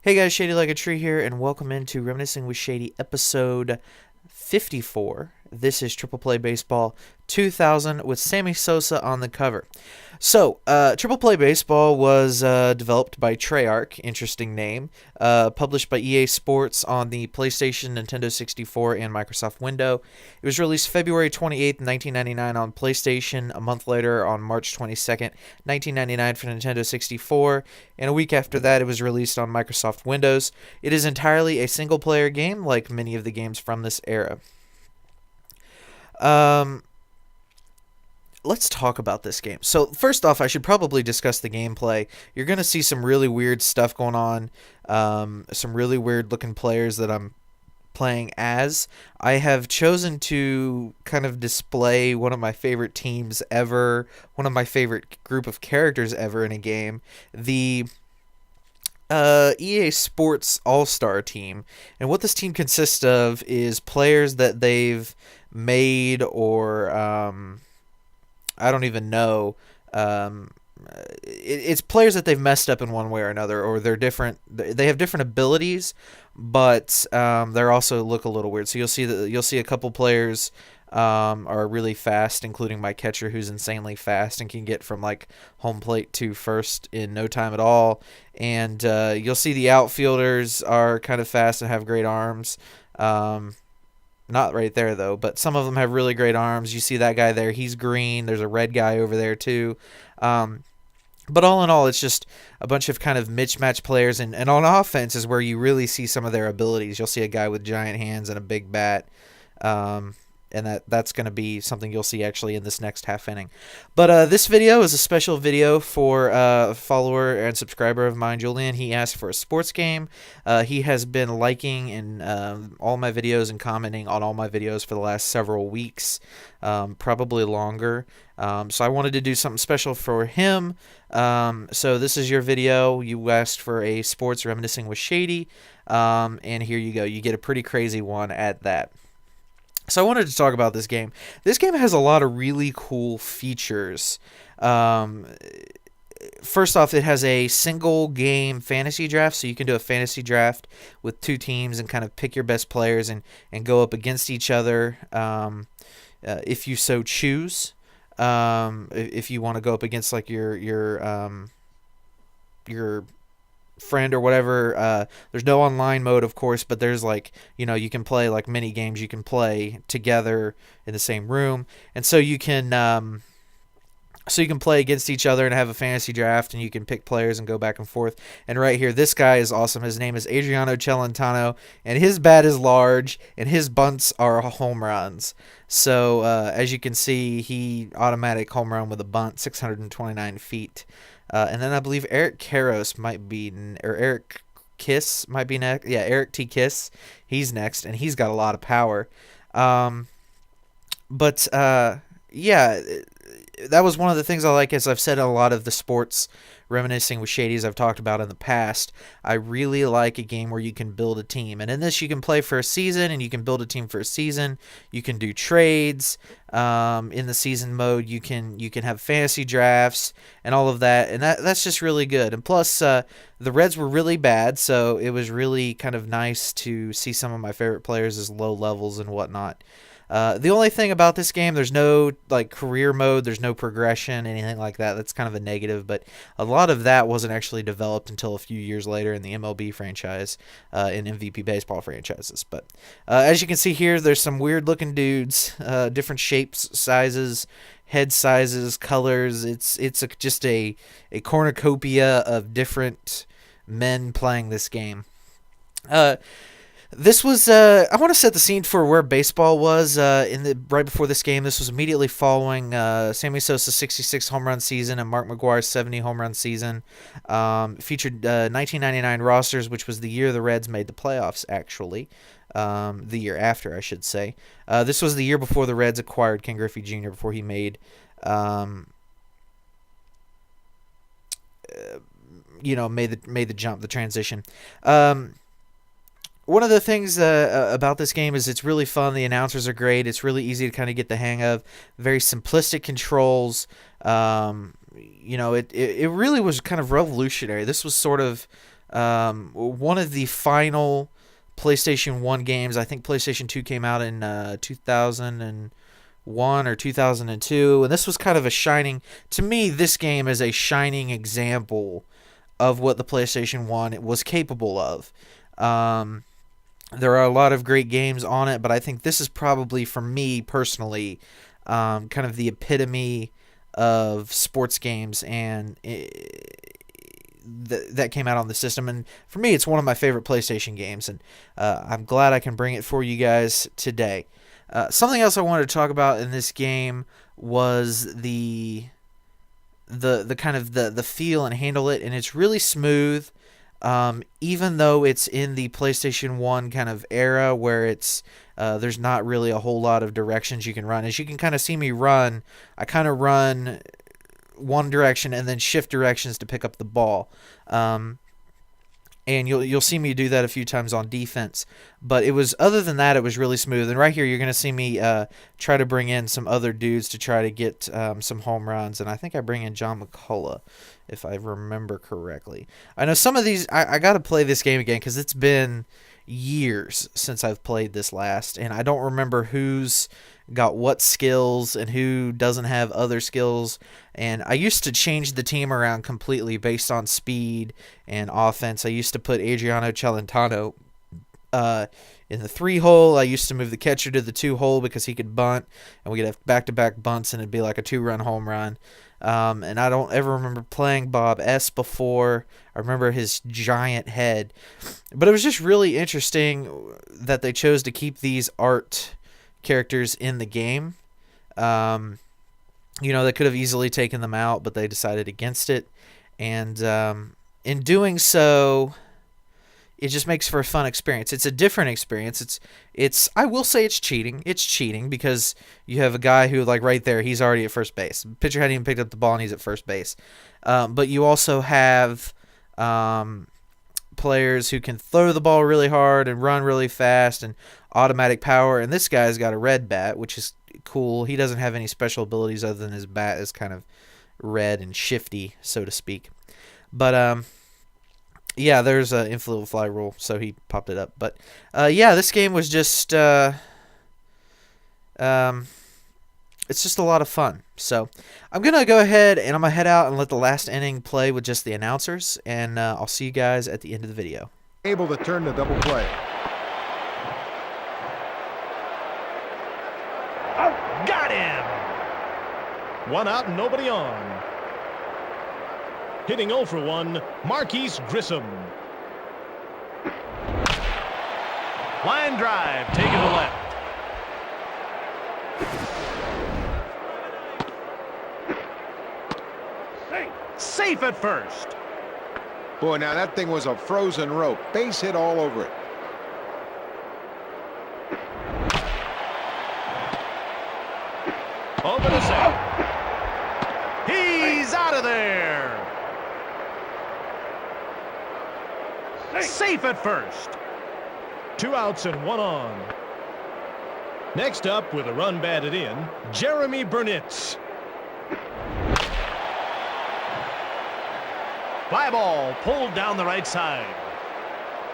Hey guys, Shadylikeatree here, and welcome into Reminiscing with Shady episode 54. This is Triple Play Baseball 2000 with Sammy Sosa on the cover. So, Triple Play Baseball was developed by Treyarch, interesting name, published by EA Sports on the PlayStation, Nintendo 64, and Microsoft Windows. It was released February 28th, 1999 on PlayStation, a month later on March 22nd, 1999 for Nintendo 64, and a week after that it was released on Microsoft Windows. It is entirely a single-player game, like many of the games from this era. Let's talk about this game. So first off, I should probably discuss the gameplay. You're going to see some really weird stuff going on, some really weird looking players that I'm playing as. I have chosen to kind of display one of my favorite teams ever, one of my favorite group of characters ever in a game, the EA Sports All-Star team. And what this team consists of is players that they've made or I don't even know. It's players that they've messed up in one way or another, or they're different. They have different abilities, but they also look a little weird. So you'll see a couple players are really fast, including my catcher, who's insanely fast and can get from like home plate to first in no time at all. And you'll see the outfielders are kind of fast and have great arms. Not right there, though, but some of them have really great arms. You see that guy there. He's green. There's a red guy over there, too. But all in all, it's just a bunch of kind of mismatched players. And on offense is where you really see some of their abilities. You'll see a guy with giant hands and a big bat. And that's going to be something you'll see actually in this next half inning. But this video is a special video for a follower and subscriber of mine, Julian. He asked for a sports game. He has been liking all my videos and commenting on all my videos for the last several weeks, probably longer. So I wanted to do something special for him. So this is your video. You asked for a sports reminiscing with Shady, and here you go. You get a pretty crazy one at that. So I wanted to talk about this game. This game has a lot of really cool features. First off, it has a single game fantasy draft, so you can do a fantasy draft with two teams and kind of pick your best players and go up against each other if you so choose. If you want to go up against like your friend or whatever. There's no online mode, of course, but there's like, you can play like mini games you can play together in the same room, and so you can play against each other and have a fantasy draft, and you can pick players and go back and forth. And right here, this guy is awesome. His name is Adriano Celentano, and his bat is large, and his bunts are home runs. So as you can see, he automatic home run with a bunt, 629 feet. And then I believe Eric Karros might be, or Eric Kiss might be next. Yeah, Eric T. Kiss, he's next, and he's got a lot of power. Yeah, that was one of the things I like. As I've said in a lot of the sports reminiscing with Shadys I've talked about in the past, I really like a game where you can build a team. And in this, you can play for a season, and you can build a team for a season. You can do trades in the season mode. You can have fantasy drafts and all of that, and that's just really good. And plus, the Reds were really bad, so it was really kind of nice to see some of my favorite players as low levels and whatnot. The only thing about this game, there's no like career mode, there's no progression, anything like that. That's kind of a negative, but a lot of that wasn't actually developed until a few years later in the MLB franchise, in MVP baseball franchises. But as you can see here, there's some weird looking dudes, different shapes, sizes, head sizes, colors. It's just a cornucopia of different men playing this game. This was, I want to set the scene for where baseball was right before this game. This was immediately following Sammy Sosa's 66 home run season and Mark McGwire's 70 home run season. Featured 1999 rosters, which was the year the Reds made the playoffs, actually. The year after, I should say. This was the year before the Reds acquired Ken Griffey Jr., before he made, made the jump, the transition. One of the things about this game is it's really fun. The announcers are great. It's really easy to kind of get the hang of. Very simplistic controls. It really was kind of revolutionary. This was sort of one of the final PlayStation 1 games. I think PlayStation 2 came out in 2001 or 2002, and this was kind of a shining, to me, this game is a shining example of what the PlayStation 1 was capable of. There are a lot of great games on it, but I think this is probably, for me personally, kind of the epitome of sports games, and that came out on the system. And for me, it's one of my favorite PlayStation games, and I'm glad I can bring it for you guys today. Something else I wanted to talk about in this game was the kind of the feel and handle it, and it's really smooth. Even though it's in the PlayStation 1 kind of era where it's there's not really a whole lot of directions you can run. As you can kind of see me run, I kind of run one direction and then shift directions to pick up the ball. And you'll see me do that a few times on defense. But it was, other than that, it was really smooth. And right here, you're going to see me try to bring in some other dudes to try to get some home runs. And I think I bring in John McCullough, if I remember correctly. I know some of these, I got to play this game again because it's been years since I've played this last. And I don't remember who's got what skills and who doesn't have other skills. And I used to change the team around completely based on speed and offense. I used to put Adriano Celentano in the 3-hole. I used to move the catcher to the 2-hole because he could bunt, and we could have back-to-back bunts, and it'd be like a 2-run home run. And I don't ever remember playing Bob S. before. I remember his giant head. But it was just really interesting that they chose to keep these art characters in the game. They could have easily taken them out, but they decided against it. And in doing so, it just makes for a fun experience. It's a different experience. It's I will say it's cheating. It's cheating because you have a guy who, like right there, he's already at first base. The pitcher hadn't even picked up the ball and he's at first base. But you also have players who can throw the ball really hard and run really fast and automatic power. And this guy's got a red bat, which is cool. He doesn't have any special abilities other than his bat is kind of red and shifty, so to speak. But yeah, there's an infield fly rule, so he popped it up. But yeah, this game was just it's just a lot of fun. So I'm gonna go ahead and I'm gonna head out and let the last inning play with just the announcers, and I'll see you guys at the end of the video. Able to turn the double play. Got him! One out and nobody on. Hitting 0 for 1, Marquise Grissom. Line drive, taken to left. Safe at first. Boy, now that thing was a frozen rope. Base hit all over it. Over to second. He's out of there. Safe at first. 2 outs and 1 on. Next up, with a run batted in, Jeremy Burnitz. Fly ball pulled down the right side.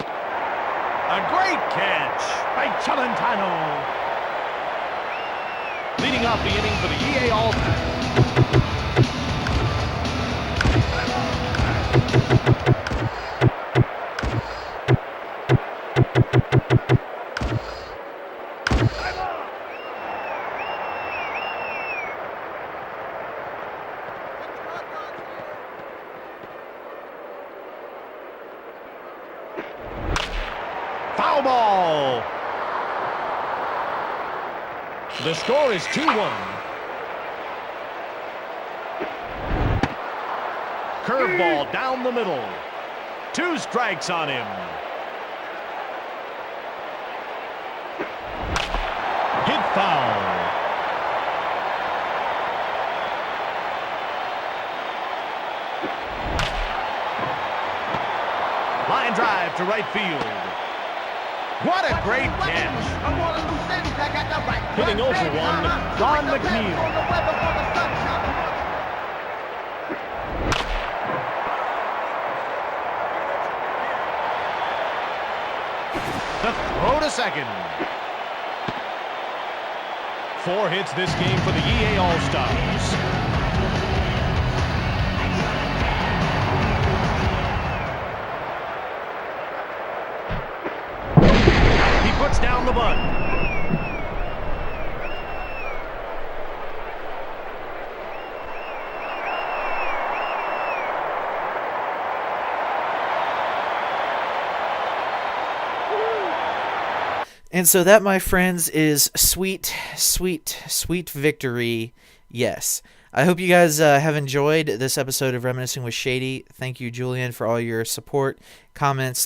A great catch by Celentano. Leading off the inning for the EA All-Star. Foul ball. The score is 2-1. Curveball down the middle. 2 strikes on him. Hit foul. Line drive to right field. What a great catch. Hitting 0 for 1, Don McNeil. The throw to second. 4 hits this game for the EA All-Stars. He puts down the bunt. And so that, my friends, is sweet, sweet, sweet victory. Yes. I hope you guys have enjoyed this episode of Reminiscing with Shady. Thank you, Julian, for all your support, comments,